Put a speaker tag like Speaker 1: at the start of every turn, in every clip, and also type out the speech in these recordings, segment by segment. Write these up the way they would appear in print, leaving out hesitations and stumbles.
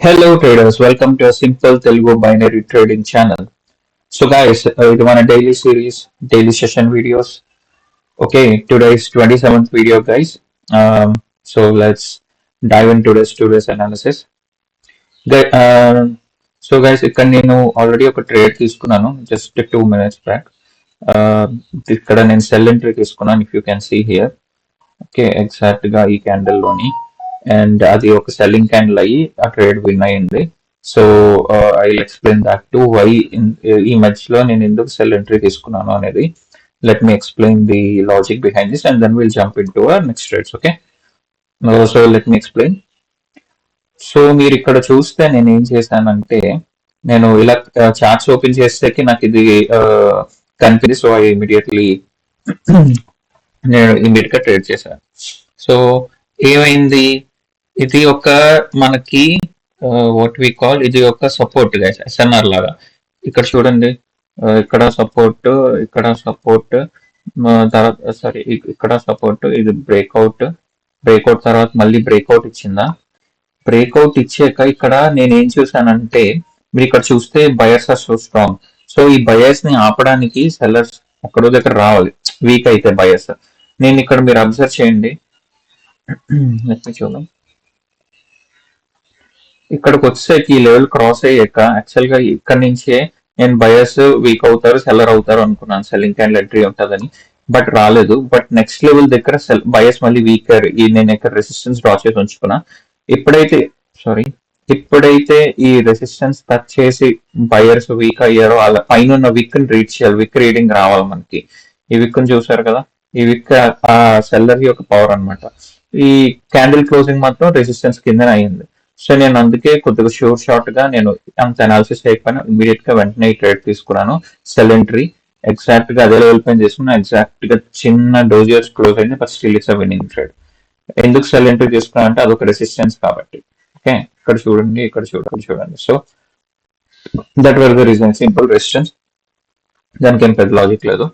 Speaker 1: Hello traders, welcome to a simple Telugu binary trading channel. So guys, ఇది మన daily series, daily session videos. Okay, today's 27th video guys. So let's dive into today's analysis. So guys, ఇక్కడ నేను already ఒక trade తీసుకున్నాను just 2 minutes back. ఇక్కడ నేను cell entry తీసుకున్నాను if you can see here. Okay, exact గా ఈ candle లోని అండ్ అది ఒక సెల్లింగ్ క్యాండిల్ అయ్యి ఆ ట్రేడ్ విన్ అయ్యింది. So I explain that to why ఈ మధ్యలో నేను ఎందుకు సెల్ ఎంట్రీ తీసుకున్నాను అనేది. Let me explain the logic behind this and then will jump into next trades. Okay, so let me explain. So మీరు ఇక్కడ చూస్తే నేను ఏం చేశానంటే, నేను ఇలా చార్ట్స్ ఓపెన్ చేసేకి నాకు ఇది కనిపించింది. సో ఐ ఇమీడియట్లీ నేను ఇమీడియట్ గా ట్రేడ్ చేశాను. సో ఏమైంది, ఇది ఒక మనకి వాట్ వి కాల్, ఇది ఒక సపోర్ట్ గైస్, ఎస్ఎన్ఆర్ లాగా. ఇక్కడ చూడండి, ఇక్కడ సపోర్ట్, ఇక్కడ సపోర్ట్, తర్వాత సారీ ఇక్కడ సపోర్ట్, ఇది బ్రేక్అవుట్ తర్వాత మళ్ళీ బ్రేక్అవుట్ ఇచ్చిందా. బ్రేక్అవుట్ ఇచ్చాక ఇక్కడ నేను ఏం చూసానంటే, మీరు ఇక్కడ చూస్తే buyers are so strong. So ఈ బయర్స్ ని ఆపడానికి సెల్లర్స్ ఒక్కడో దగ్గర రావాలి, వీక్ అయితే బయర్స్. నేను ఇక్కడ మీరు అబ్జర్వ్ చేయండి, చూద్దాం. ఇక్కడికి వచ్చేకి ఈ లెవెల్ క్రాస్ అయ్యాక యాక్చువల్ గా ఇక్కడ నుంచే నేను బయర్స్ వీక్ అవుతారు, సెల్లర్ అవుతారు అనుకున్నాను, సెల్లింగ్ క్యాండిల్ ఎంట్రీ ఉంటుందని. బట్ రాలేదు. బట్ నెక్స్ట్ లెవెల్ దగ్గర బయర్స్ మళ్ళీ వీక్ అయ్యారు. నేను ఇక్కడ రెసిస్టెన్స్ డ్రా చేసి ఉంచుకున్నా. ఇప్పుడైతే ఈ రెసిస్టెన్స్ టచ్ చేసి బయర్స్ వీక్ అయ్యారో, అలా పైన విక్ ని రీడ్ చేయాలి. విక్ రీడింగ్ రావాలి మనకి. ఈ విక్ ని చూసారు కదా, ఈ విక్ ఆ సెల్లర్ యొక్క పవర్ అనమాట. ఈ క్యాండిల్ క్లోజింగ్ మాత్రం రెసిస్టెన్స్ కింద అయ్యింది. సో నేను అందుకే కొద్దిగా షార్ట్ గా, నేను అంత అనాలిసిస్ అయిపోయినా ఇమీడియట్ గా వెంటనే ట్రేడ్ తీసుకున్నాను. సెల్ ఎంట్రీ ఎగ్జాక్ట్ గా అదే లెవెల్ పైన చేసుకున్నా. ఎగ్జాక్ట్ గా చిన్న డోజియర్స్ క్లోజ్ అయింది, but still it's winnowing trade. ఎందుకు సెల్ ఎంట్రీ తీసుకున్నా అంటే అదొక రెసిస్టెన్స్ కాబట్టి. ఓకే, ఇక్కడ చూడండి, ఇక్కడ చూడండి. So that were the reason, simple resistance, దానికి ఏం పెద్ద లాజిక్ లేదు.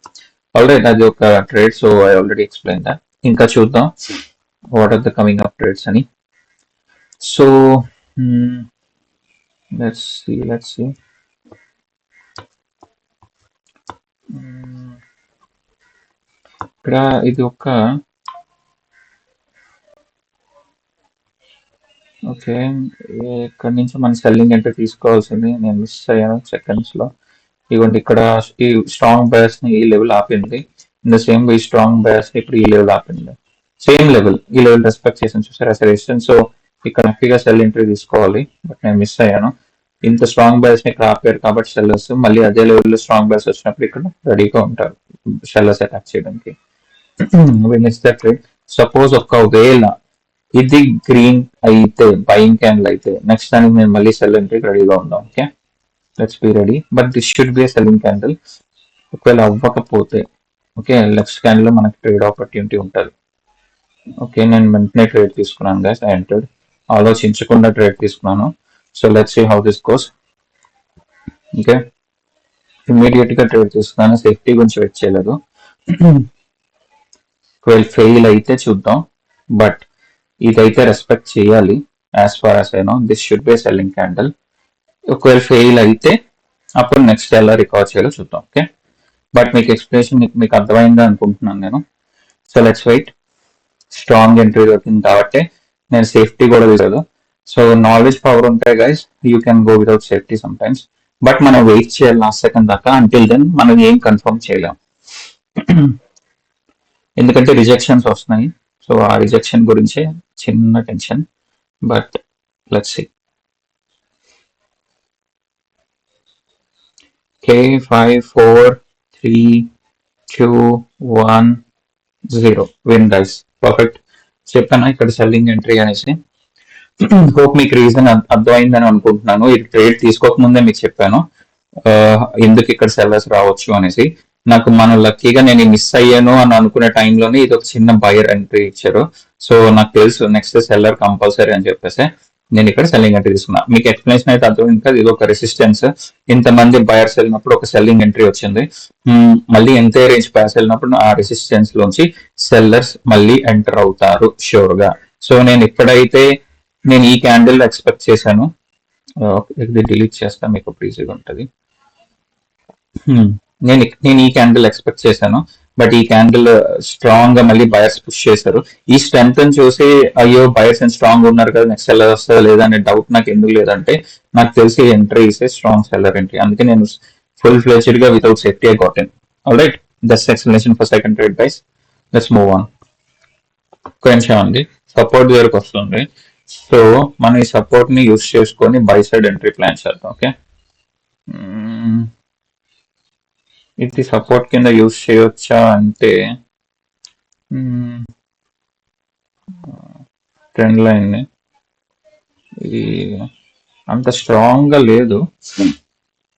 Speaker 1: ఆల్రెడీ అది ఒక trade. So I already explain that. ఇంకా చూద్దాం what are the coming up trades అని. So let's see. ఇక్కడ ఇది ఒక ఓకే, ఇక్కడ నుంచి మన సెల్లింగ్ ఎంట్రీ తీసుకోవాల్సింది, నేను మిస్ అయ్యాను సెకండ్స్ లో. ఇదిగోండి, ఇక్కడ ఈ స్ట్రాంగ్ బయర్స్ ని ఈ లెవెల్ ఆపింది. In the same way strong buyers ని ఇప్పుడు ఈ లెవెల్ ఆపింది. సేమ్ లెవెల్, ఈ లెవెల్ రెస్పెక్ట్ చేసాను, చూసారా రెసిస్టెన్స్. సో ఇక్కడ హ్యాపీగా సెల్ ఎంట్రీ తీసుకోవాలి, బట్ నేను మిస్ అయ్యాను. ఇంత స్ట్రాంగ్ బయర్స్ ని ఇక్కడ ఆపారు కాబట్టి సెల్లర్స్ మళ్ళీ అదే లెవెల్లో స్ట్రాంగ్ బయర్స్ వచ్చినప్పుడు ఇక్కడ రెడీగా ఉంటారు సెల్లర్స్ అటాక్ చేయడానికి. సపోజ్ ఒకవేళ ఇది గ్రీన్ అయితే, బయింగ్ క్యాండిల్ అయితే, నెక్స్ట్ దానికి నేను మళ్ళీ సెల్ ఎంట్రీకి రెడీగా ఉందాం. Okay, let's be ready. But this should be selling candle. ఒకవేళ అవ్వకపోతే ఓకే, నెక్స్ట్ క్యాండిల్ లో మనకి ట్రేడ్ ఆపర్చునిటీ ఉంటుంది. ఓకే, నేను వెంటనే ట్రేడ్ తీసుకున్నాను గైస్. ఐ ఎంటర్డ్, ఆలోచించకుండా ట్రేడ్ తీసుకున్నాను. So let's see how this goes. Okay, immediate గా ట్రేడ్ తీసుకున్నాను, సేఫ్టీ గురించి వెయిట్ చేయలేదు. ఒకవేళ ఫెయిల్ అయితే చూద్దాం, బట్ ఇదైతే రెస్పెక్ట్ చేయాలి. As far as I know this should be selling candle. ఒకవేళ ఫెయిల్ అయితే అప్పుడు నెక్స్ట్ ఎలా రికవర్ చేయాలో చూద్దాం. ఓకే, బట్ మీకు ఎక్స్ప్లెనేషన్ మీకు అర్థమైంది అనుకుంటున్నాను నేను. So let's wait. Strong entry దొరికింది కాబట్టి నేను సేఫ్టీ కూడా తీసుకోలేదు. సో నాలెడ్జ్ పవర్ ఉంటాయి guys, you can go without safety sometimes. But మనం వెయిట్ చేయాలి లాస్ట్ సెకండ్ దాకా. అంటిల్ దెన్ మనం ఏం కన్ఫర్మ్ చేయలేం, ఎందుకంటే రిజెక్షన్స్ వస్తున్నాయి. సో ఆ రిజెక్షన్ గురించే చిన్న tension, but let's see. Okay, 5 4 3 2 1 0 win guys. Perfect. చెప్పాను ఇక్కడ సెల్లింగ్ ఎంట్రీ అనేసి. హోప్ మీకు రీజన్ అర్థమైందని అనుకుంటున్నాను. ఇది ట్రేడ్ తీసుకోకముందే మీకు చెప్పాను ఎందుకు ఇక్కడ సెల్లర్స్ రావచ్చు అనేసి. నాకు మన లక్కీగా నేను మిస్ అయ్యాను అని అనుకునే టైంలోనే ఇది ఒక చిన్న బయర్ ఎంట్రీ ఇచ్చారు. సో నాకు తెలుసు నెక్స్ట్ సెల్లర్ కంపల్సరీ అని చెప్పేసి నేను ఇక్కడ సెల్లింగ్ ఎంట్రీ తీసుకున్నా. మీకు ఎక్స్ప్లెనేషన్ అయితే అర్థమైంది కదా, ఇది ఒక రెసిస్టెన్స్. ఇంతమంది బయర్స్ వెళ్ళినప్పుడు ఒక సెల్లింగ్ ఎంట్రీ వచ్చింది. మళ్ళీ ఎంత రేంజ్ ప్యాస్ వెళ్ళినప్పుడు ఆ రెసిస్టెన్స్ లోంచి సెల్లర్స్ మళ్ళీ ఎంటర్ అవుతారు షూర్ గా. సో నేను ఎప్పుడైతే నేను ఈ క్యాండిల్ ఎక్స్పెక్ట్ చేశాను, ఇది డిలీట్ చేస్తా, మీకు అప్పుడు ఈజీగా ఉంటుంది. నేను ఈ క్యాండిల్ ఎక్స్పెక్ట్ చేశాను, బట్ ఈ క్యాండిల్ స్ట్రాంగ్ గా మళ్ళీ బయర్స్ పుష్ చేశారు. ఈ స్ట్రెంత్ చూసి అయ్యో బయర్స్ స్ట్రాంగ్ ఉన్నారు కదా, నెక్స్ట్ సెల్లర్ వస్తుందా లేదా అనే డౌట్ నాకు ఎందుకు లేదంటే, నాకు తెలిసి entry is a strong seller entry. అందుకే నేను ఫుల్ ఫ్లెజ్డ్ గా without safety I got in. All right, that's explanation for second trade guys. Let's move on. కొంచెం ఉంది సపోర్ట్ దగ్గరకు వస్తుంది. సో మనం ఈ సపోర్ట్ ని యూస్ చేసుకొని బై సైడ్ ఎంట్రీ ప్లాన్ చేద్దాం. ఓకే, ఇది సపోర్ట్ కింద యూస్ చేయొచ్చా అంటే, ట్రెండ్ లైన్ ని ఇది అంత స్ట్రాంగ్ గా లేదు,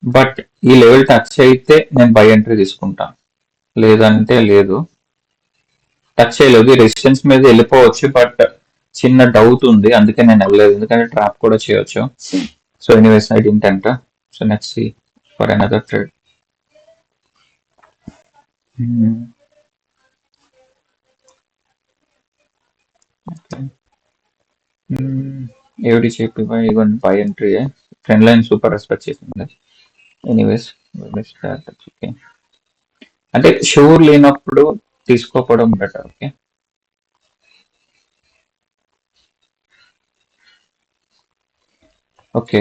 Speaker 1: బట్ ఈ లెవెల్ టచ్ అయితే నేను బై ఎంట్రీ తీసుకుంటాను, లేదంటే లేదు. టచ్ చేయలేదు, రెసిస్టెన్స్ మీద వెళ్ళిపోవచ్చు, బట్ చిన్న డౌట్ ఉంది, అందుకే నేను వెళ్ళలేదు, ఎందుకంటే ట్రాప్ కూడా చేయొచ్చు. So anyways I didn't enter. So next see for another trade. ఏవిడి చెప్పి buy entry trend line super respect చేసింది. ఎనీవేస్ ఓకే, అంటే షూర్ లేనప్పుడు తీసుకోకపోవడం బెటర్. ఓకే, ఓకే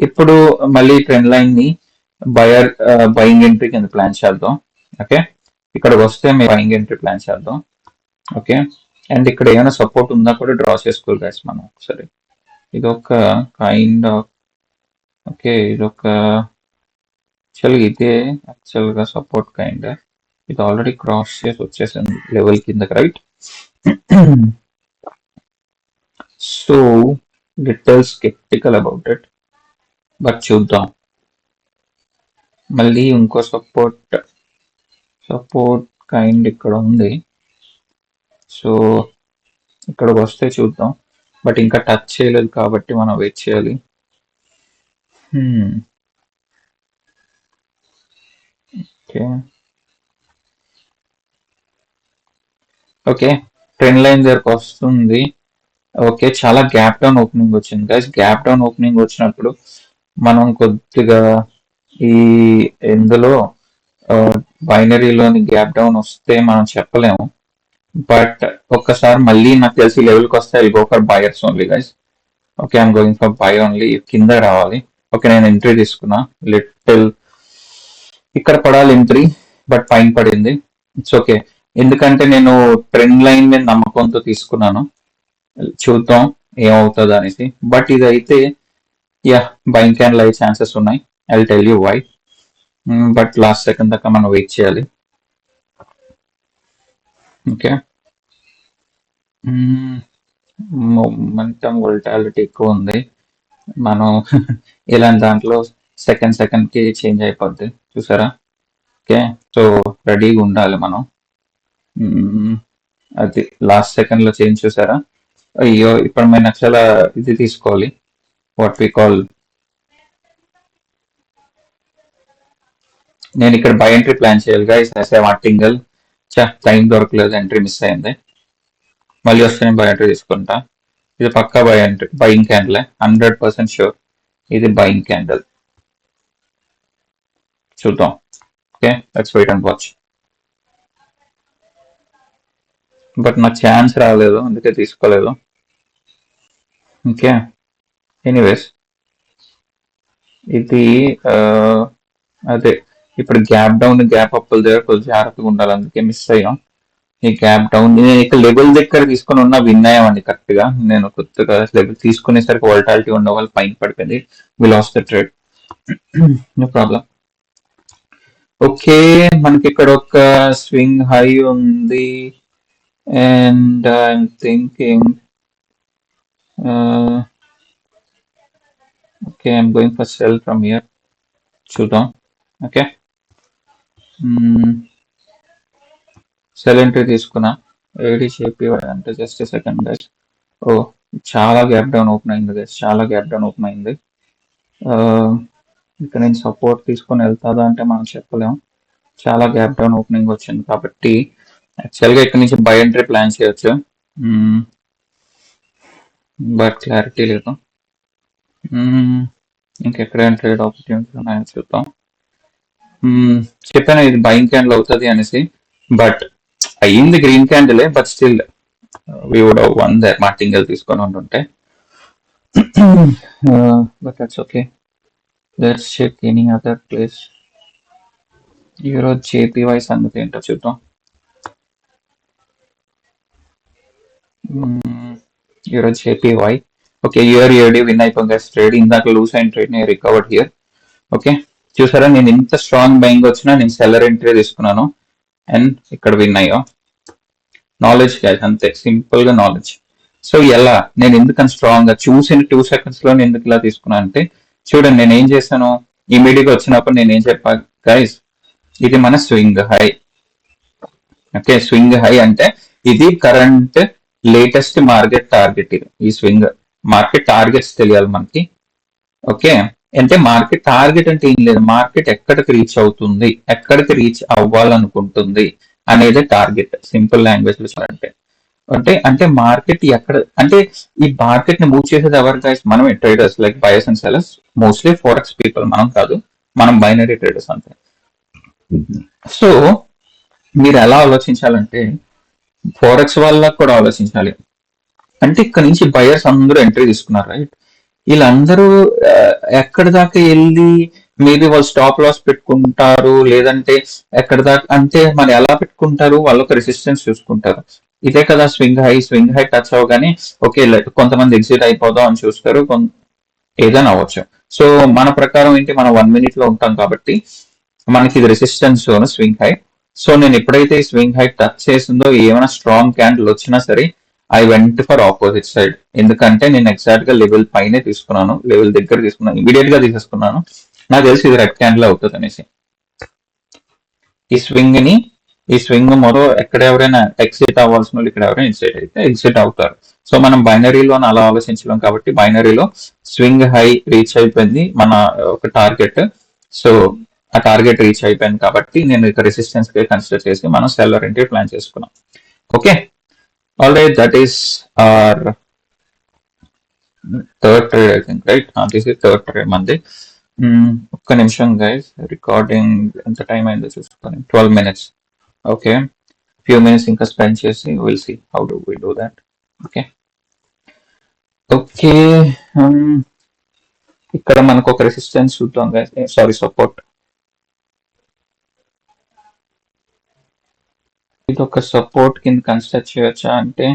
Speaker 1: ఇప్పుడు మళ్ళీ ట్రెండ్ లైన్ ని బయర్ బయింగ్ ఎంట్రీ కింద ప్లాన్ చేద్దాం. ఓకే, ఇక్కడ వస్తే మేము బయింగ్ ఎంట్రీ ప్లాన్ చేద్దాం. ఓకే, అండ్ ఇక్కడ ఏమైనా సపోర్ట్ ఉందా కూడా డ్రా చేసుకోవాలి గైస్ మనం ఒకసారి. ఇది ఒక కైండ్ ఆఫ్, ఓకే ఇదొక ఇదే యాక్చువల్ గా సపోర్ట్ కైండ్. ఇది ఆల్రెడీ క్రాస్ చేసి వచ్చేసింది లెవెల్ కిందకి, right? So little sceptical about it, but చూద్దాం. మళ్ళీ ఇంకో సపోర్ట్ కైండ్ ఇక్కడ ఉంది, సో ఇక్కడికి వస్తే చూద్దాం, బట్ ఇంకా టచ్ చేయలేదు కాబట్టి మనం వెయిట్ చేయాలి. ఓకే, ఓకే ట్రెండ్ లైన్ దగ్గరకు వస్తుంది. ఓకే, చాలా గ్యాప్ డౌన్ ఓపెనింగ్ వచ్చింది గైస్. గ్యాప్ డౌన్ ఓపెనింగ్ వచ్చినప్పుడు మనం కొద్దిగా ఈ ఇందులో బైనరీలోని గ్యాప్ డౌన్ వస్తే మనం చెప్పలేము, బట్ ఒక్కసారి మళ్ళీ నాకు తెలిసి లెవెల్కి వస్తే I go for buyers only guys. Okay, I'm going for by only. కింద రావాలి. ఓకే, నేను ఎంట్రీ తీసుకున్నా. లిటిల్ ఇక్కడ పడాలి ఎంట్రీ, బట్ పైన పడింది. ఇట్స్ ఓకే, ఎందుకంటే నేను ట్రెండ్ లైన్ మీద నమ్మకంతో తీసుకున్నాను. చూద్దాం ఏమవుతుంది అనేసి, బట్ ఇదైతే యా బయింగ్ క్యాన్ అయ్యే ఛాన్సెస్ ఉన్నాయి. I will tell you why, but last second దాకా మనం వెయిట్ చేయాలి. ఓకే, మొమెంటం వోల్టాలిటీ ఎక్కువ ఉంది, మనం ఇలాంటి దాంట్లో సెకండ్ కి చేంజ్ అయిపోద్ది, చూసారా? ఓకే, సో రెడీగా ఉండాలి మనం. అది లాస్ట్ సెకండ్ లో చేంజ్, చూసారా? అయ్యో, ఇప్పుడు మేము యాక్చువల్ ఇది తీసుకోవాలి, వాట్ వి కాల్, నేను ఇక్కడ బై ఎంట్రీ ప్లాన్ చేయాలి గైస్. టింగల్ టైం దొరకలేదు, ఎంట్రీ మిస్ అయింది. మళ్ళీ వస్తే నేను బై ఎంట్రీ తీసుకుంటా. ఇది పక్కా buy entry, buying candle 100% sure. ఇది బయింగ్ క్యాండిల్, చూద్దాం. Okay, let's wait and watch. But నాకు ఛాన్స్ రాలేదు, అందుకే తీసుకోలేదు. ఓకే, ఎనీవేస్ ఇది అదే ఇప్పుడు గ్యాప్ డౌన్ గ్యాప్ అప్పుల దగ్గర కొంచెం జాగ్రత్తగా ఉండాలి, అందుకే మిస్ అయ్యాం ఈ గ్యాప్ డౌన్. నేను ఇక్కడ లెవెల్ దగ్గర తీసుకుని ఉన్నా విన్ అయ్యామండి కరెక్ట్ గా. నేను కొత్తగా లెవెల్ తీసుకునేసరికి వోల్టాలిటీ ఉన్న వాళ్ళు పైన పడిపోయింది, we lost the trade. No problem. Okay, మనకి ఇక్కడ ఒక స్వింగ్ హై ఉంది, and I'm thinking okay I'm going for sell from here, చూద్దాం. ఓకే, సెల్ ఎంట్రీ తీసుకున్నా. ఏడి చెప్పి అంటే జస్ట్ సెకండ్ గైస్. ఓ చాలా గ్యాప్ డౌన్ ఓపెన్ అయింది గైస్, చాలా గ్యాప్ డౌన్ ఓపెన్ అయింది. ఇక్కడ నేను సపోర్ట్ తీసుకొని వెళ్తాదా అంటే మనం చెప్పలేము, చాలా గ్యాప్ డౌన్ ఓపెనింగ్ వచ్చింది కాబట్టి యాక్చువల్గా ఇక్కడ నుంచి బై ఎంట్రీ ప్లాన్ చేయొచ్చు, బట్ క్లారిటీ లేదు. ఇంకెక్కడైనా ట్రేడ్ ఆపర్చునిటీస్ ఉన్నాయో చూద్దాం. చెప్పాను ఇది బయింగ్ క్యాండిల్ అవుతుంది అనేసి, బట్ అయ్యింది గ్రీన్ క్యాండిలే, but still we would won there martingale తీసుకొని ఉంటుంటే. But that's okay. Let's check any other place. ఈరోజు జేపీవై సంగతి ఏంటో చూద్దాం. ఈరోజు జేపీవై ఓకే యూఆర్ఏడి విన్ అయిపోయింది ట్రేడ్. ఇందాక లూస్ అయిన ట్రేడ్ ని రికవర్డ్ హియర్. ఓకే చూసారా, నేను ఇంత స్ట్రాంగ్ బయింగ్ వచ్చినా నేను సెల్లర్ ఎంట్రీ తీసుకున్నాను అండ్ ఇక్కడ విన్ అయ్యా. నాలెడ్జ్ కాదు, అంతే సింపుల్ గా నాలెడ్జ్. సో ఎలా నేను ఎందుకని స్ట్రాంగ్ గా చూసిన 2 seconds లో ఎందుకు ఇలా తీసుకున్నా అంటే, చూడండి నేను ఏం చేశాను, ఇమీడియట్ గా వచ్చినప్పుడు నేను ఏం చెప్పా గైస్, ఇది మన swing high. Okay swing high అంటే ఇది కరెంట్ లేటెస్ట్ మార్కెట్ టార్గెట్. ఇది ఈ స్వింగ్ మార్కెట్ టార్గెట్స్ తెలియాలి మనకి. ఓకే అంటే మార్కెట్ టార్గెట్ అంటే ఏం లేదు, మార్కెట్ ఎక్కడికి రీచ్ అవుతుంది, ఎక్కడికి రీచ్ అవ్వాలనుకుంటుంది అనేది టార్గెట్. సింపుల్ లాంగ్వేజ్ లో చెప్పాలంటే అంటే అంటే మార్కెట్ ఎక్కడ అంటే ఈ మార్కెట్ ని మూవ్ చేసేది ఎవరు గైస్, మనమే traders like buyers and sellers. Mostly forex people, మనం కాదు, మనం బైనరీ ట్రేడర్స్ అంతే. సో మీరు ఎలా ఆలోచించాలంటే ఫోరెక్స్ వాళ్ళకి కూడా ఆలోచించాలి. అంటే ఇక్కడ నుంచి బయర్స్ అందరూ ఎంట్రీ తీసుకున్నారు రైట్, వీళ్ళందరూ ఎక్కడి దాకా వెళ్ళి మేబీ వాళ్ళు స్టాప్ లాస్ పెట్టుకుంటారు, లేదంటే ఎక్కడి దాకా అంటే మరి ఎలా పెట్టుకుంటారు, వాళ్ళు ఒక రెసిస్టెన్స్ చూసుకుంటారు. ఇదే కదా swing high. Swing high touch అవగానే ఓకే కొంతమంది ఎగ్జిట్ అయిపోదాం అని చూస్తారు, ఏదైనా అవ్వచ్చు. సో మన ప్రకారం ఏంటి, మనం 1 minute లో ఉంటాం కాబట్టి మనకి ఇది resistance zone swing high. So నేను ఎప్పుడైతే స్వింగ్ హై టచ్ చేసిందో ఏమైనా స్ట్రాంగ్ క్యాండిల్ వచ్చినా సరే I went for opposite side. ఎందుకంటే నేను ఎగ్జాక్ట్ గా లెవెల్ పైనే తీసుకున్నాను, లెవెల్ దగ్గర తీసుకున్నాను, ఇమీడియట్ గా తీసేసుకున్నాను. నాకు తెలిసి ఇది రెడ్ క్యాండిల్ అవుతుంది అనేసి. ఈ స్వింగ్ మరో ఎక్కడ ఎవరైనా ఎగ్జిట్ అవ్వాల్సిన వాళ్ళు ఇక్కడ ఎవరైనా ఎగ్జిట్ అయితే ఎగ్జిట్ అవుతారు. సో మనం బైనరీలో అలా ఆలోచించలేం కాబట్టి బైనరీలో స్వింగ్ హై రీచ్ అయిపోయింది మన ఒక టార్గెట్. సో ఆ టార్గెట్ రీచ్ అయిపోయింది కాబట్టి నేను ఇక రెసిస్టెన్స్ కి కన్సిడర్ చేసి మనం సెల్లర్ ఎంట్రీ ప్లాన్ చేసుకున్నాం. Okay all right, that is or third trade I think right. This is third trade మంది. ఒక్క నిమిషం గైస్, రికార్డింగ్ ఎంత టైం అయిందో చూసుకొని 12 minutes. ఓకే ఫ్యూ మినిట్స్ ఇంకా స్పెండ్ చేసి will see how do we do that. Okay okay ఇక్కడ మనకు ఒక రెసిస్టెన్స్ చూద్దాం గైస్, సారీ సపోర్ట్. ఇది ఒక సపోర్ట్ కింద కన్సిడర్ చేయొచ్చా అంటే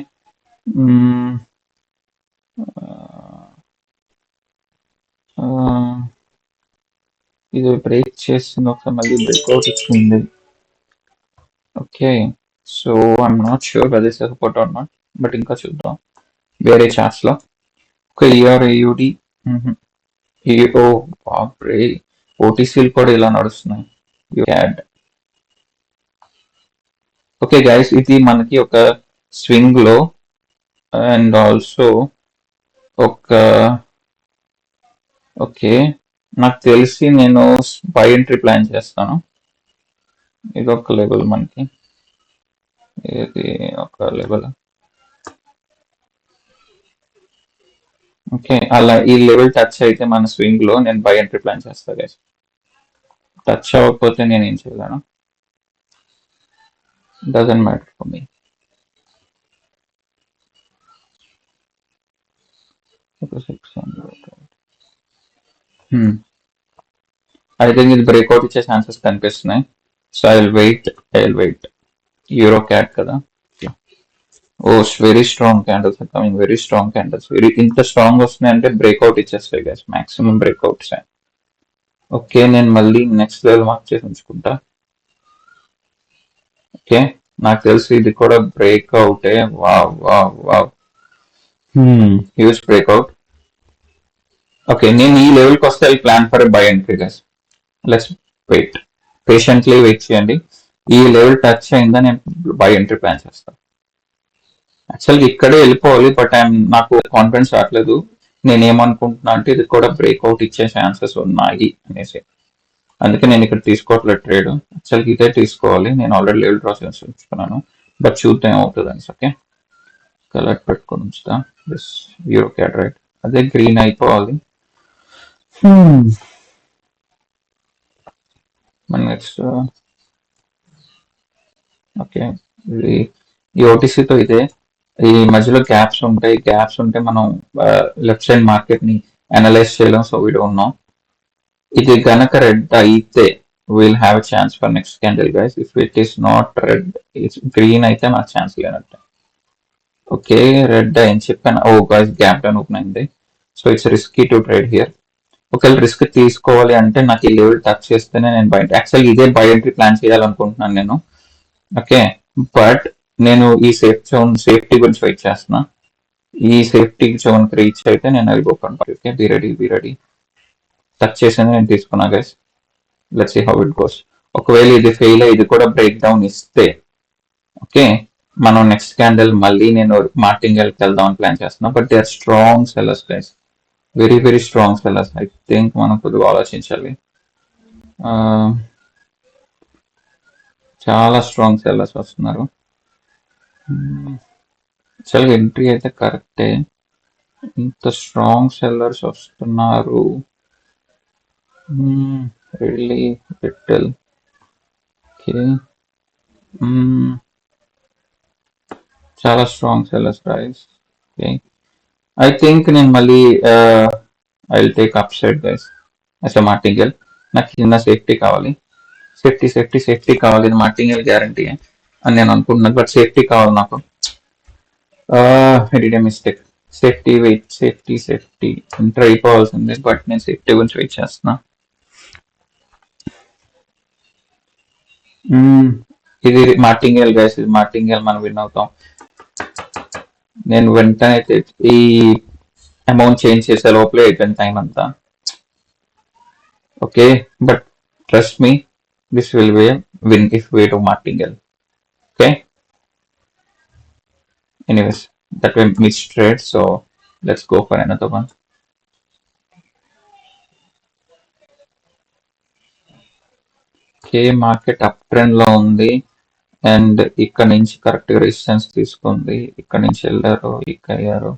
Speaker 1: ఇది బ్రేక్ చేస్తుంది, ఒకసారి మళ్ళీ బ్రేక్అవుట్ ఇచ్చింది. Okay so I'm not sure whether is support or not, but ఇంకా చూద్దాం వేరే చార్ట్స్ లో. ఒక ఇయర్ ఏయుడి ఓ బాబ్రే, ఓటీసీలు కూడా ఇలా నడుస్తున్నాయి. ఓకే గైస్, ఇది మనకి ఒక స్వింగ్ లో అండ్ ఆల్సో ఒక ఓకే నాకు తెలిసి నేను బై ఎంట్రీ ప్లాన్ చేస్తాను. ఇది ఒక లెవెల్ మనకి, ఇది ఒక లెవెల్. ఓకే అలా ఈ లెవెల్ టచ్ అయితే మన స్వింగ్ లో నేను బై ఎంట్రీ ప్లాన్ చేస్తాను గైస్. టచ్ అవ్వకపోతే నేను ఏం చేయలేను, doesn't matter for me. I think ఇది బ్రేక్అవుట్ ఇచ్చే ఛాన్సెస్ కనిపిస్తున్నాయి. So I will wait. Euro CAD కదా. Oh very strong candles are coming, very strong candles. ఇంత స్ట్రాంగ్ వస్తున్నాయి అంటే బ్రేక్అవుట్ ఇచ్చేస్తాయి గైస్, మాక్సిమం బ్రేక్అవుట్స్. ఓకే నేను మళ్ళీ నెక్స్ట్ లెవెల్ మార్క్ చేసి ఉంచుకుంటా. ఓకే నాకు తెలిసి ఇది కూడా బ్రేక్అవుటే. Wow wow wow, huge breakout. Okay నేను ఈ లెవెల్కి వస్తే I plan for buy entry guys. Let's wait, patiently wait చేయండి. ఈ లెవెల్ టచ్ అయిందా నేను బై ఎంట్రీ ప్లాన్ చేస్తాను. యాక్చువల్గా ఇక్కడే వెళ్ళిపోవాలి, బట్ నాకు కాన్ఫిడెన్స్ రావట్లేదు. నేను ఏమనుకుంటున్నా అంటే ఇది కూడా బ్రేక్అవుట్ ఇచ్చే ఛాన్సెస్ ఉన్నాయి అనేసి, అందుకే నేను ఇక్కడ తీసుకోవట్లేదు ట్రేడ్. యాక్చువల్గా ఇదే తీసుకోవాలి, నేను ఆల్రెడీ లెవెల్ డ్రా చేసి ఉంచుకున్నాను, బట్ చూద్దాం ఏమవుతుంది అనేసి. ఓకే కలర్ పెట్టుకొని ఉంచుతా. దిస్ యూరో క్యాట్ రైట్, అదే గ్రీన్ అయిపోవాలి. మన నెక్స్ట్ ఓకే, ఇది ఈ ఓటీసీతో ఇదే. ఈ మధ్యలో గ్యాప్స్ ఉంటే మనం లెఫ్ట్ సైడ్ మార్కెట్ ని అనలైజ్ చేయలేం, సో వీ డోంట్ నో. ఇది గనక రెడ్ అయితే will have a chance for next candle guys. If it is not red, it's green అయితే నాకు ఛాన్స్ లేనట్టు. ఓకే, రెడ్ అని చెప్పాను. ఓ గైస్, గ్యాప్ డౌన్ ఓపెన్ అయింది. So it's risky to trade here. ఒకవేళ రిస్క్ తీసుకోవాలి అంటే నాకు ఈ లెవెల్ టచ్ చేస్తేనే నేను బై, యాక్చువల్ ఇదే బై ఎంట్రీ ప్లాన్ చేయాలనుకుంటున్నాను నేను. ఓకే, బట్ నేను ఈ సేఫ్టీ గురించి వెయిట్ చేస్తున్నా. ఈ సేఫ్టీ జోన్ రీచ్ అయితే నేను అది open. Okay, be ready. Touch చేసింది నేను తీసుకున్నా guys. Let's see how it goes. ఒకవేళ ఇది ఫెయిల్ అయ్యి ఇది కూడా బ్రేక్ డౌన్ ఇస్తే ఓకే, మనం నెక్స్ట్ క్యాండిల్ మళ్ళీ నేను మార్టింగల్కి వెళ్దాం అని ప్లాన్ చేస్తున్నా. But they are strong sellers guys, very very strong sellers. I think మనం కొద్దిగా ఆలోచించాలి. చాలా స్ట్రాంగ్ సెల్లర్స్ వస్తున్నారు. యాక్చువల్గా ఎంట్రీ అయితే కరెక్టే, ఇంత స్ట్రాంగ్ సెల్లర్స్ వస్తున్నారు. Really little. ఓకే, చాలా strong sellers price. Okay, I think నేను మళ్ళీ I will take up side guys అసలు మార్టింగల్. నాకు చిన్న సేఫ్టీ కావాలి, సేఫ్టీ కావాలి. ఇది మార్టింగల్ గ్యారంటీ అని నేను అనుకుంటున్నాను, బట్ సేఫ్టీ కావాలి నాకు. మిస్టేక్. సేఫ్టీ ఎంటర్ అయిపోవాల్సింది, బట్ నేను సేఫ్టీ గురించి వెయిట్ చేస్తున్నా. ఇది మార్టింగల్ గైస్, ఇది మార్టింగల్, మనం విన్ అవుతాం. నేను వెంటనే ఈ అమౌంట్ చేంజ్ చేసే లోపలే అయిపోయింది టైం అంతా. Okay, but trust me, this will be win if way to martingale. Okay, anyways that will miss trade, so let's go for another one. Okay, market up trend లో ఉంది and ఇక్కడ నుంచి correct గా resistance తీసుకుంది. ఇక్కడ నుంచి వెళ్ళారు, ఇక్కడ అయ్యారు.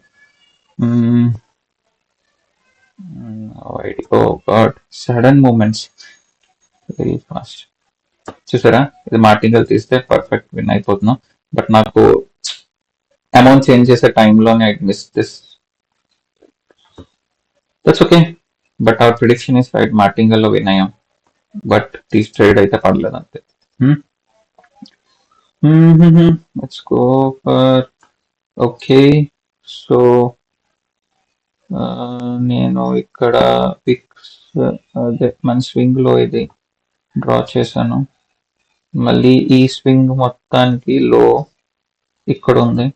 Speaker 1: Oh god, sudden moments very fast. చూసారా, ఇది మార్టింగల్ తీస్తే పర్ఫెక్ట్ విన్ అయిపోతున్నాం, బట్ నాకు అమౌంట్ చేంజ్ చేసే టైంలోనే I miss this. That's okay, but our prediction is right, martingale లో విన్ అయ్యాం, బట్ తీసి ట్రేడ్ అయితే పడలేదు అంతే. Let's go for okay. So నేను ఇక్కడ పిక్స్ అదే మన స్వింగ్ లో ఇది డ్రా చేశాను. మళ్ళీ ఈ స్వింగ్ మొత్తానికి లో ఇక్కడ ఉంది,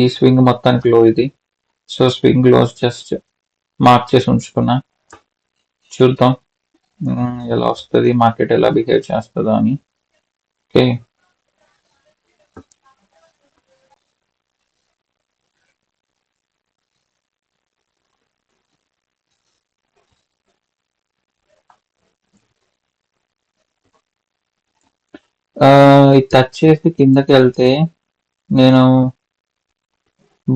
Speaker 1: ఈ స్వింగ్ మొత్తానికి లో ఇది. సో స్వింగ్ లో జస్ట్ మార్క్ చేసి ఉంచుకున్నా, చూద్దాం ఎలా వస్తుంది, మార్కెట్ ఎలా బిహేవ్ చేస్తుందో అని. ఓకే, ఇది టచ్ చేసి కిందకి వెళ్తే నేను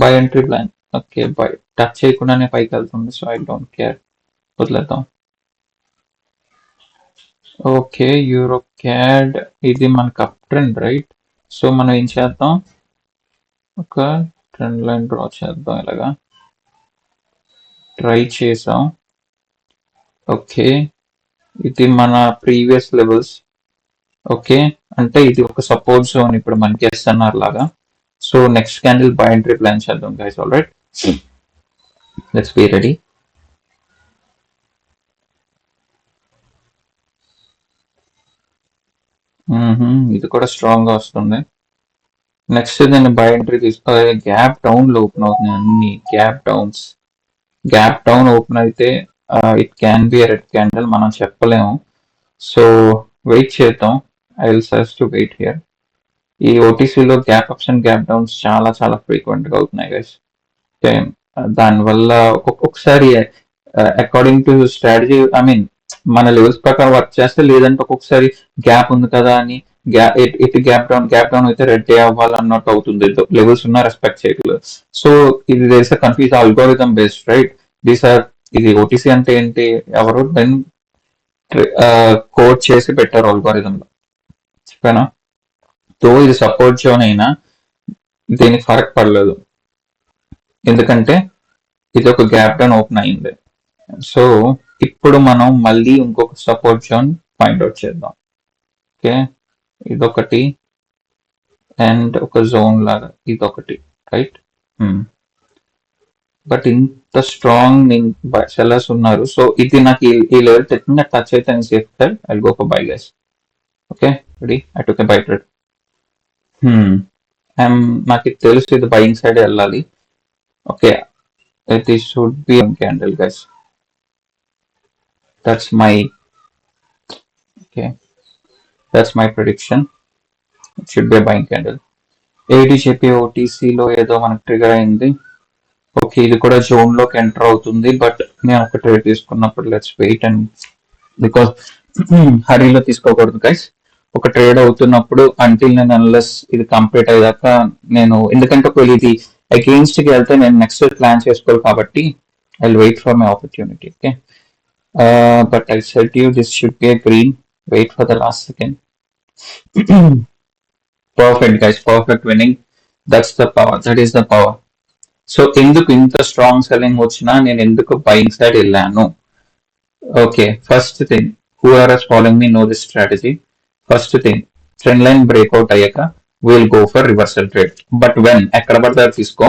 Speaker 1: buy entry plan. Okay, by touch చేయకుండానే పైకి వెళ్తుంది, సో ఐ డోంట్ కేర్, వదిలేద్దాం. ఓకే, యూరో క్యాడ్ ఇది మనకు అప్ ట్రెండ్ రైట్. సో మనం ఏం చేద్దాం, ఒక ట్రెండ్ లైన్ డ్రా చేద్దాం. ఇలాగా ట్రై చేసాం. ఓకే, ఇది మన ప్రీవియస్ లెవెల్స్. ఓకే, అంటే ఇది ఒక సపోర్ట్ జోన్ ఇప్పుడు మనకి ఎస్ఎన్ఆర్ లాగా. So next candle buy entry plan చేద్దాం guys. All right, let's be ready. ఇది కూడా స్ట్రాంగ్ గా వస్తుంది. నెక్స్ట్ నేను బై ఎంట్రీ తీసుకోవాలి. గ్యాప్ డౌన్ లో ఓపెన్ అవుతున్నాయి అన్ని, గ్యాప్ డౌన్ ఓపెన్ అయితే it can be red candle, మనం చెప్పలేము. సో వెయిట్ చేద్దాం, I will suggest to wait here. ఈ ఓటీసీలో gap ups and gap downs చాలా చాలా ఫ్రీక్వెంట్ గా అవుతున్నాయి గైస్. దానివల్ల ఒక్కొక్కసారి according to strategy, I mean మన లెవెల్స్ ప్రకారం వర్క్ చేస్తే, లేదంటే ఒక్కొక్కసారి గ్యాప్ ఉంది కదా అని ఇటు గ్యాప్ డౌన్ అయితే రెడ్ అవ్వాలన్నట్టు అవుతుంది, లెవెల్స్ ఉన్నా రెస్పెక్ట్ చేయట్లేదు. సో ఇది does confuse algorithm based right. These are ఇది ఓటీసీ అంటే ఏంటి, ఎవరు దెన్ కోడ్ చేసి పెట్టారు అల్గోరిథంలో, చెప్పానా. తో ఇది సపోర్ట్ జోన్ అయినా దీనికి ఫరక్ పడలేదు, ఎందుకంటే ఇది ఒక గ్యాప్ డౌన్ ఓపెన్ అయింది. సో ఇప్పుడు మనం మళ్ళీ ఇంకొక సపోర్ట్ జోన్ ఫైండ్ అవుట్ చేద్దాం. ఓకే, ఇదొకటి అండ్ ఒక జోన్ లాగా ఇదొకటి, రైట్. బట్ ఇంత స్ట్రాంగ్ సెల్లర్స్ ఉన్నారు. సో ఇది నాకు ఈ లెవెల్ టెక్నిక్ టచ్ అయితే safe sir, I go for bye guys. Okay, ready, I took a by trade. నాకు తెలుసు ఇది బయింగ్ సైడ్ వెళ్ళాలి. Okay, it should be a candle, guys. That's my okay. That's my prediction. It should be a buying candle. ADJP OTC లో ఏదో మనకు trigger అయింది. Okay, ఇది కూడా జోన్ లోకి ఎంటర్ అవుతుంది. బట్ నేను ఒక ట్రేడ్ తీసుకున్నప్పుడు లెట్స్ వెయిట్ అండ్ బికాస్ హరీలో తీసుకోకూడదు గైస్. ఒక ట్రేడ్ అవుతున్నప్పుడు అంటిల్ నేను అన్లెస్ ఇది కంప్లీట్ అయ్యాక నేను, ఎందుకంటే ఒకవేళ ఇది అగెయిన్స్ట్ కి వెళ్తే నేను నెక్స్ట్ ప్లాన్ చేసుకోవాలి కాబట్టి I will wait for my opportunity. Okay, but I said to you this should be a green. Wait for the last second. Perfect guys, perfect winning. That's the power. That is the power. So ఎందుకు ఇంత strong selling వచ్చినా నేను ఎందుకు buying side వెళ్ళాను? Okay, first thing, who are following me know this strategy. First thing, trend line breakout అయ్యాక will go for reversal trade. But when ఎక్కడ పడితే తీసుకో,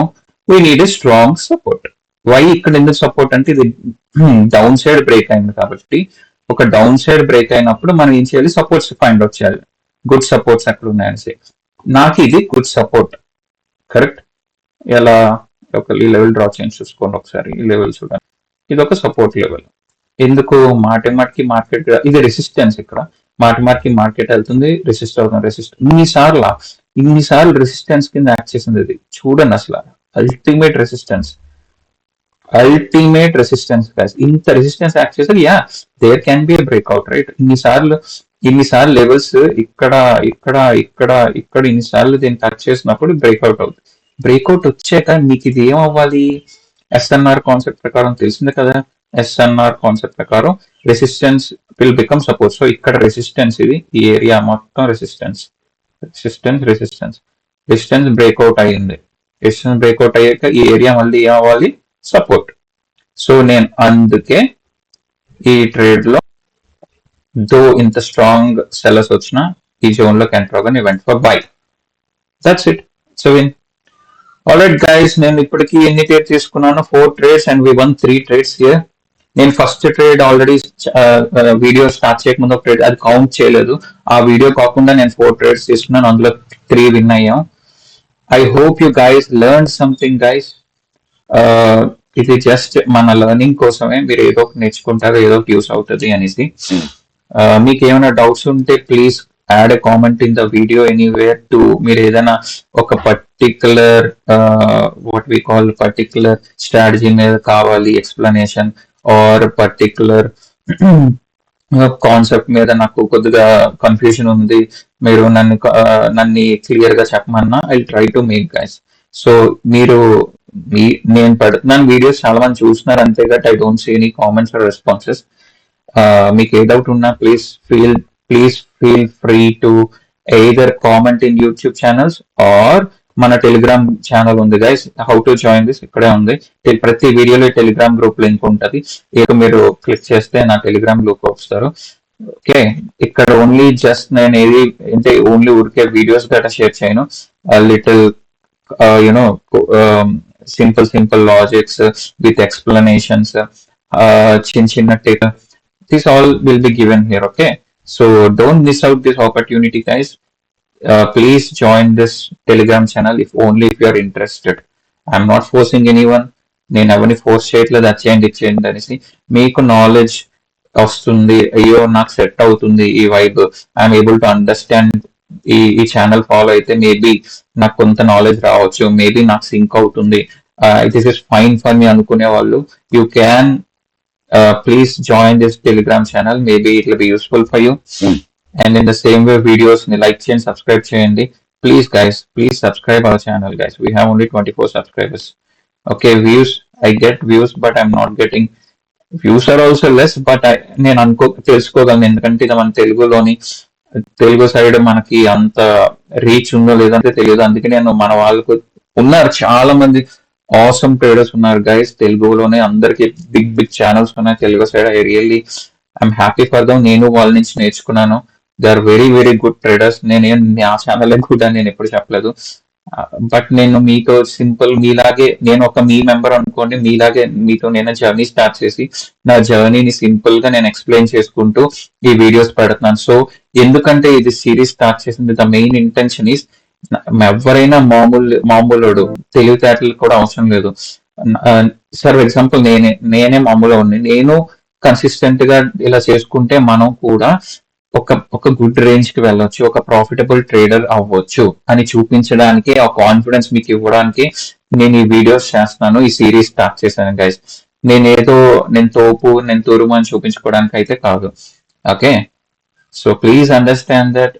Speaker 1: we need a strong support. Why ఇక్కడ ఎందుకు సపోర్ట్ అంటే ఇది down side break అయింది కాబట్టి, ఒక డౌన్ సైడ్ బ్రేక్ అయినప్పుడు మనం ఏం చేయాలి, సపోర్ట్స్ ఫైండ్ అవుట్ చేయాలి. గుడ్ సపోర్ట్స్ ఎక్కడ ఉన్నాయని. నాకు ఇది గుడ్ సపోర్ట్, కరెక్ట్. ఎలా ఒక ఈ లెవెల్ డ్రా చేంజ్ చూసుకోండి ఒకసారి, ఈ లెవెల్ చూడండి, ఇది ఒక సపోర్ట్ లెవెల్. ఎందుకు మాటిమాటికి మార్కెట్, ఇది రెసిస్టెన్స్, ఇక్కడ మాటిమాటికి మార్కెట్ వెళ్తుంది, రెసిస్ట్ అవుతుంది, ఇన్నిసార్లు రెసిస్టెన్స్ కింద యాక్ట్ చేసింది. ఇది చూడండి అసలు అల్టిమేట్ రెసిస్టెన్స్ గైస్. ఇంత రెసిస్టెన్స్ యాక్ట్ చేస్తారు. Yeah, there can be breakout, right. ఇన్నిసార్లు లెవెల్స్ ఇక్కడ ఇక్కడ ఇక్కడ ఇక్కడ ఇన్నిసార్లు దీన్ని టచ్ చేసినప్పుడు బ్రేక్అవుట్ అవుతుంది. బ్రేక్అవుట్ వచ్చాక మీకు ఇది ఏం అవ్వాలి, ఎస్ఎన్ఆర్ కాన్సెప్ట్ ప్రకారం తెలిసింది కదా. ఎస్ఎన్ఆర్ కాన్సెప్ట్ ప్రకారం resistance will become support. So ఇక్కడ రెసిస్టెన్స్, ఇది ఈ ఏరియా మొత్తం రెసిస్టెన్స్ బ్రేక్అవుట్ అయ్యింది. రెసిస్టెన్స్ బ్రేక్అవుట్ అయ్యాక ఈ ఏరియా మళ్ళీ ఏం అవ్వాలి, సపోర్ట్. సో నేను అందుకే ఈ ట్రేడ్ లో దో ఇంత స్ట్రాంగ్ సెల్లర్స్ వచ్చినా ఈ జోన్ లోకి ఎంటర్ అవ్వగా went for buy. That's it, so win. Alright guys, నేను ఇప్పటికి ఎన్ని ట్రేడ్ తీసుకున్నాను, 4 trades and we won 3 trades here. నేను first trade already video start చేయకముందు ఒక ట్రేడ్, అది కౌంట్ చేయలేదు. ఆ వీడియో కాకుండా నేను 4 trades తీసుకున్నాను, అందులో 3 విన్ అయ్యాం. I hope you guys learn something guys. ఇది జస్ట్ మన లెర్నింగ్ కోసమే, మీరు ఏదో ఒకటి నేర్చుకుంటారు, ఏదో ఒకటి యూస్ అవుతుంది అనేసి. మీకు ఏమైనా డౌట్స్ ఉంటే please add a comment in the video anywhere to. మీరు ఏదైనా ఒక పర్టికులర్ పర్టికులర్ స్ట్రాటజీ మీద కావాలి ఎక్స్ప్లెనేషన్, ఆర్ పర్టికులర్ కాన్సెప్ట్ మీద నాకు కొద్దిగా కన్ఫ్యూజన్ ఉంది, మీరు నన్ను క్లియర్ గా చెప్పమన్నా I try to make guys. So మీరు నేను పెడుతున్నాను వీడియోస్, చాలా మంది చూస్తున్నారు అంతే, but I don't see any comments or responses. మీకు ఏ డౌట్ ఉన్నా please feel free to either comment in YouTube channels or మన టెలిగ్రామ్ ఛానల్ ఉంది guys. How to join this ఇక్కడే ఉంది. ప్రతి వీడియోలో టెలిగ్రామ్ గ్రూప్ లింక్ ఉంటుంది, ఇక మీరు క్లిక్ చేస్తే నా టెలిగ్రామ్ గ్రూప్ వస్తారు. ఓకే, ఇక్కడ ఓన్లీ జస్ట్ నేను ఏది అంటే ఓన్లీ ఊరికే వీడియోస్ గట్రా షేర్ చేయను, little you know simple logics with explanations, చిన్న tip, this all will be given here. Okay, so don't miss out this opportunity guys. Please join this telegram channel if you are interested. I'm not forcing anyone, నేను ఎవరిని force చేయట్లేదు అది చేయండి అనేసి. మీకు knowledge వస్తుంది, అయ్యో నాకు సెట్ అవుతుంది ఈ vibe, I'm able to understand, ఈ ఛానల్ ఫాలో అయితే మేబీ నాకు కొంత నాలెడ్జ్ రావచ్చు, మేబీ నాకు సింక్ అవుతుంది, this is fine for me అనుకునే వాళ్ళు, you can please join this Telegram channel, maybe it will be useful for you. And in the same way videos ని like చేయండి, సబ్స్క్రైబ్ చేయండి please guys. Please subscribe our channel guys, we have only 24 subscribers. Okay, views I get views, but I'm not getting views are also less. But నేను తెలుసుకోగలను, ఎందుకంటే ఇది మన Telugu side మనకి అంత రీచ్ ఉందో లేదంటే తెలియదు. అందుకే నేను మన వాళ్ళకు ఉన్నారు చాలా మంది ఆసమ్ ట్రేడర్స్ ఉన్నారు గైస్ తెలుగులోనే, అందరికి బిగ్ బిగ్ ఛానల్స్ ఉన్నాయి Telugu side. I really I'm happy for them. నేను వాళ్ళ నుంచి నేర్చుకున్నాను. They are very very good traders. ఆ ఛానల్ కూడా నేను ఎప్పుడు చెప్పలేదు. బట్ నేను మీతో సింపుల్ మీలాగే, నేను ఒక మీ మెంబర్ అనుకోండి, మీలాగే మీతో నేను జర్నీ స్టార్ట్ చేసి నా జర్నీని సింపుల్ గా నేను ఎక్స్ప్లెయిన్ చేసుకుంటూ ఈ వీడియోస్ పెడుతున్నాను. సో ఎందుకంటే ఇది సిరీస్ స్టార్ట్ చేసింది, ద మెయిన్ ఇంటెన్షన్ ఈస్ ఎవరైనా మామూలుడు తెలివితేటలు కూడా అవసరం లేదు. ఫర్ ఎగ్జాంపుల్ నేనే మామూలు ఉంది, నేను కన్సిస్టెంట్ గా ఇలా చేసుకుంటే మనం కూడా ఒక గుడ్ రేంజ్ కి వెళ్ళొచ్చు, ఒక ప్రాఫిటబుల్ ట్రేడర్ అవ్వచ్చు అని చూపించడానికి, ఆ కాన్ఫిడెన్స్ మీకు ఇవ్వడానికి నేను ఈ వీడియోస్ చేస్తున్నాను, ఈ సిరీస్ స్టార్ట్ చేశాను గైస్. నేను తోరుము అని చూపించుకోవడానికి అయితే కాదు. Okay, so please understand that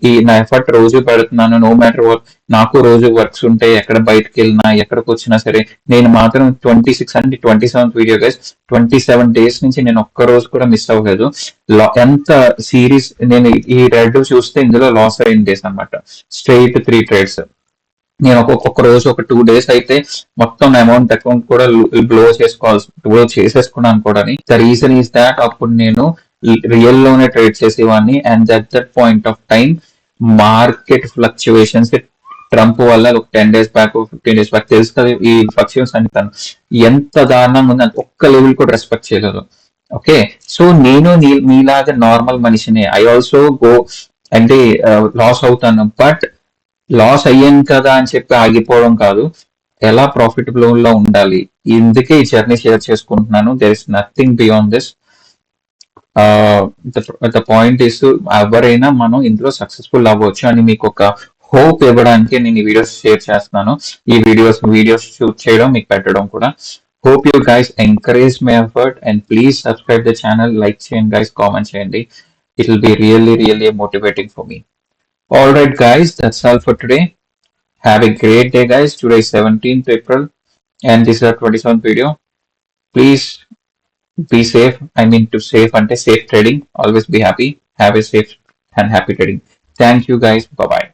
Speaker 1: ఈ నా ఎఫర్ట్ రోజు పెడుతున్నాను. నో మ్యాటర్ వర్క్, నాకు రోజు వర్క్స్ ఉంటాయి, ఎక్కడ బయటకు వెళ్ళినా ఎక్కడికి వచ్చినా సరే. నేను మాత్రం 26 అంటే 27th వీడియో గైస్, 27 days నుంచి నేను ఒక్క రోజు కూడా మిస్ అవ్వలేదు. ఎంత సిరీస్ నేను ఈ రెడ్ చూస్తే ఇందులో లాస్ అయిన డేస్ అనమాట, స్ట్రైట్ 3 trades. నేను ఒక్కొక్క రోజు ఒక 2 days అయితే మొత్తం అమౌంట్ అకౌంట్ కూడా బ్లో చేసేసుకున్నాను కూడా. ద రీజన్ ఈస్ దాట్ అప్పుడు నేను రియల్ లోనే ట్రేడ్ చేసేవాడిని. And that point of time market fluctuations, Trump వల్ల ఒక 10 days బ్యాక్ 15 days బ్యాక్ తెలుసు కదా ఈ ఫ్లక్చువేషన్స్ అని, తను ఎంత దారుణంగా ఉంది, ఒక్క లెవెల్ కూడా రెస్పెక్ట్ చేయలేదు. ఓకే, సో నేను మీలాగా నార్మల్ మనిషిని. ఐ ఆల్సో గో అంటే లాస్ అవుతాను, బట్ లాస్ అయ్యాను కదా అని చెప్పి ఆగిపోవడం కాదు, ఎలా ప్రాఫిటబుల్ లో ఉండాలి, ఇందుకే ఈ జర్నీ షేర్ చేసుకుంటున్నాను. There is nothing beyond this. The point is, ఎవరైనా మనం ఇందులో సక్సెస్ఫుల్ అవ్వచ్చు అని మీకు ఒక హోప్ ఇవ్వడానికి నేను ఈ వీడియోస్ షేర్ చేస్తున్నాను. ఈ వీడియోస్ షూట్ చేయడం, మీకు పెట్టడం కూడా. Hope you guys encourage my effort and please subscribe the channel, like చేయండి గైస్, కామెంట్ చేయండి. It will be really motivating for me. All right, guys, that's all for today. Have a great day, guys. Today is 17th April, and this is our 27th video. Please be safe. I mean, to safe trading. Always be happy. Have a safe and happy trading. Thank you, guys. Bye bye.